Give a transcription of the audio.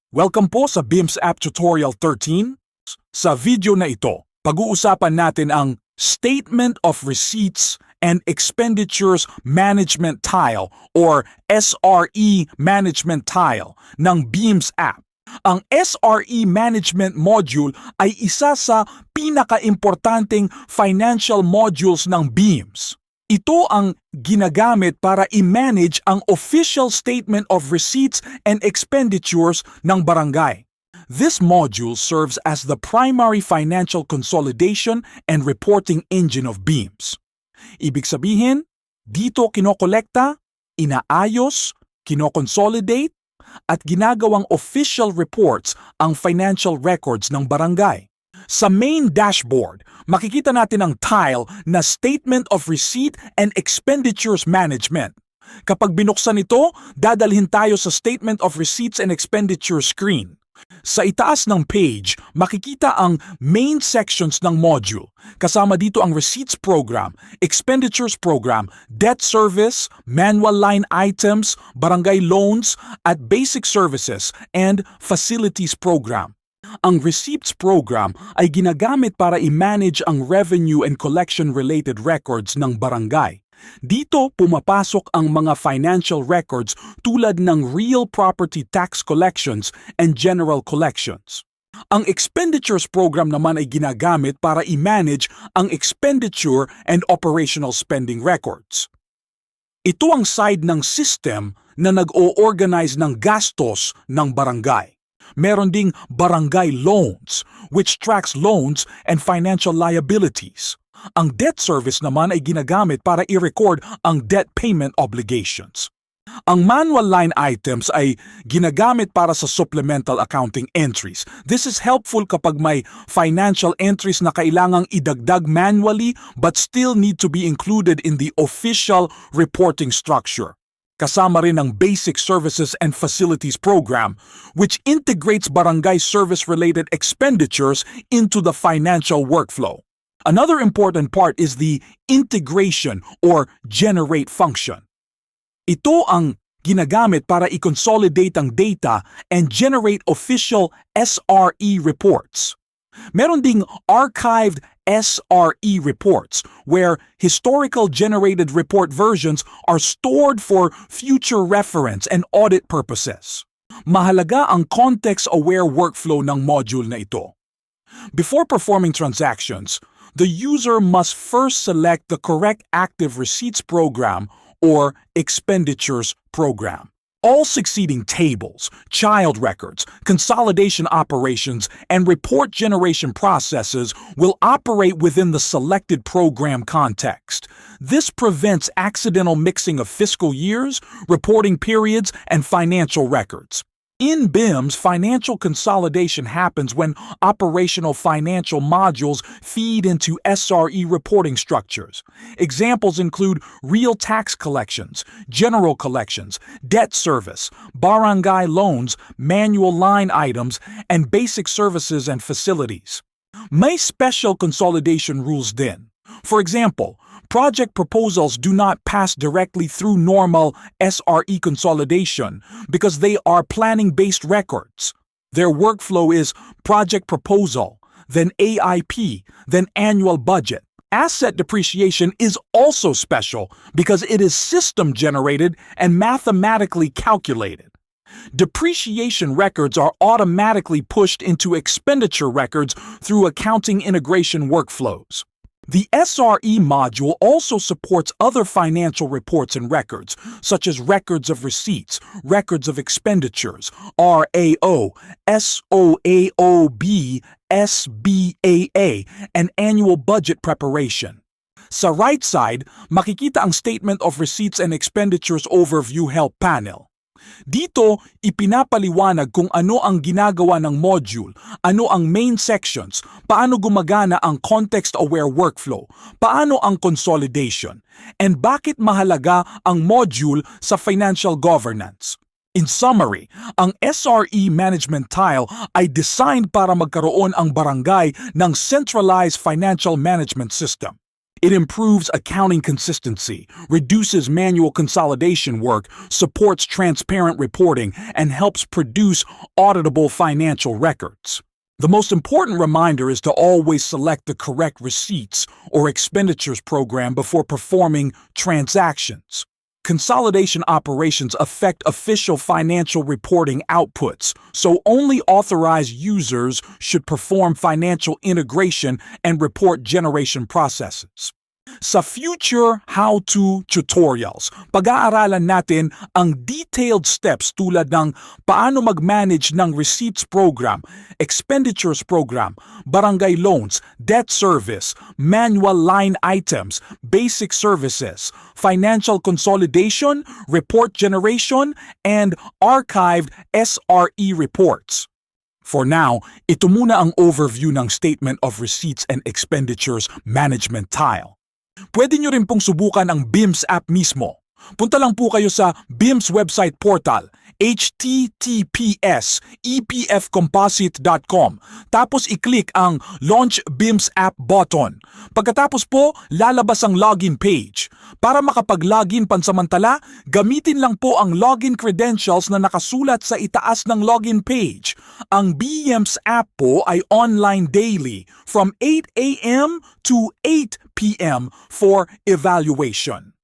Welcome po sa BIMS App Tutorial 13. Sa video na ito, pag-uusapan natin ang Statement of Receipts and Expenditures Management Tile or SRE Management Tile ng BIMS App. Ang SRE Management Module ay isa sa pinaka-importanteng financial modules ng BIMS. Ito ang ginagamit para i-manage ang official statement of receipts and expenditures ng barangay. This module serves as the primary financial consolidation and reporting engine of BIMS. Ibig sabihin, dito kinokolekta, inaayos, kinoconsolidate, at ginagawang official reports ang financial records ng barangay. Sa main dashboard, makikita natin ang tile na Statement of Receipt and Expenditures Management. Kapag binuksan ito, dadalhin tayo sa Statement of Receipts and Expenditures screen. Sa itaas ng page, makikita ang main sections ng module. Kasama dito ang Receipts Program, Expenditures Program, Debt Service, Manual Line Items, Barangay Loans, at Basic Services and Facilities Program. Ang Receipts Program ay ginagamit para i-manage ang revenue and collection-related records ng barangay. Dito pumapasok ang mga financial records tulad ng real property tax collections and general collections. Ang Expenditures Program naman ay ginagamit para i-manage ang expenditure and operational spending records. Ito ang side ng system na nag-o-organize ng gastos ng barangay. Meron ding Barangay Loans, which tracks loans and financial liabilities. Ang debt service naman ay ginagamit para i-record ang debt payment obligations. Ang manual line items ay ginagamit para sa supplemental accounting entries. This is helpful kapag may financial entries na kailangang idagdag manually but still need to be included in the official reporting structure. Kasama rin ang Basic Services and Facilities Program, which integrates barangay service-related expenditures into the financial workflow. Another important part is the integration or generate function. Ito ang ginagamit para i-consolidate ang data and generate official SRE reports. Meron ding archived SRE reports where historical generated report versions are stored for future reference and audit purposes. Mahalaga ang context-aware workflow ng module na ito. Before performing transactions, the user must first select the correct active receipts program or expenditures program. All succeeding tables, child records, consolidation operations, and report generation processes will operate within the selected program context. This prevents accidental mixing of fiscal years, reporting periods, and financial records. In BIMS, financial consolidation happens when operational financial modules feed into SRE reporting structures. Examples include real tax collections, general collections, debt service, barangay loans, manual line items, and basic services and facilities. May special consolidation rules din. For example, project proposals do not pass directly through normal SRE consolidation because they are planning-based records. Their workflow is project proposal, then AIP, then annual budget. Asset depreciation is also special because it is system-generated and mathematically calculated. Depreciation records are automatically pushed into expenditure records through accounting integration workflows. The SRE module also supports other financial reports and records, such as records of receipts, records of expenditures, RAO, SOAOB, SBAA, and annual budget preparation. Sa right side, makikita ang Statement of Receipts and Expenditures Overview Help Panel. Dito, ipinapaliwanag kung ano ang ginagawa ng module, ano ang main sections, paano gumagana ang context-aware workflow, paano ang consolidation, and bakit mahalaga ang module sa financial governance. In summary, ang SRE Management Tile ay designed para magkaroon ang barangay ng centralized financial management system. It improves accounting consistency, reduces manual consolidation work, supports transparent reporting, and helps produce auditable financial records. The most important reminder is to always select the correct receipts or expenditures program before performing transactions. Consolidation operations affect official financial reporting outputs, so only authorized users should perform financial integration and report generation processes. Sa future how-to tutorials, pag-aaralan natin ang detailed steps tulad ng paano mag-manage ng Receipts Program, Expenditures Program, Barangay Loans, Debt Service, Manual Line Items, Basic Services, Financial Consolidation, Report Generation, and Archived SRE Reports. For now, ito muna ang overview ng Statement of Receipts and Expenditures Management tile. Pwede nyo rin pong subukan ang BIMS App mismo. Punta lang po kayo sa BIMS website portal, https://epfcomposite.com, tapos i-click ang Launch BIMS App button. Pagkatapos po, lalabas ang login page. Para makapag-login pansamantala, gamitin lang po ang login credentials na nakasulat sa itaas ng login page. Ang BIMS App po ay online daily from 8 a.m. to 8 p.m. for evaluation.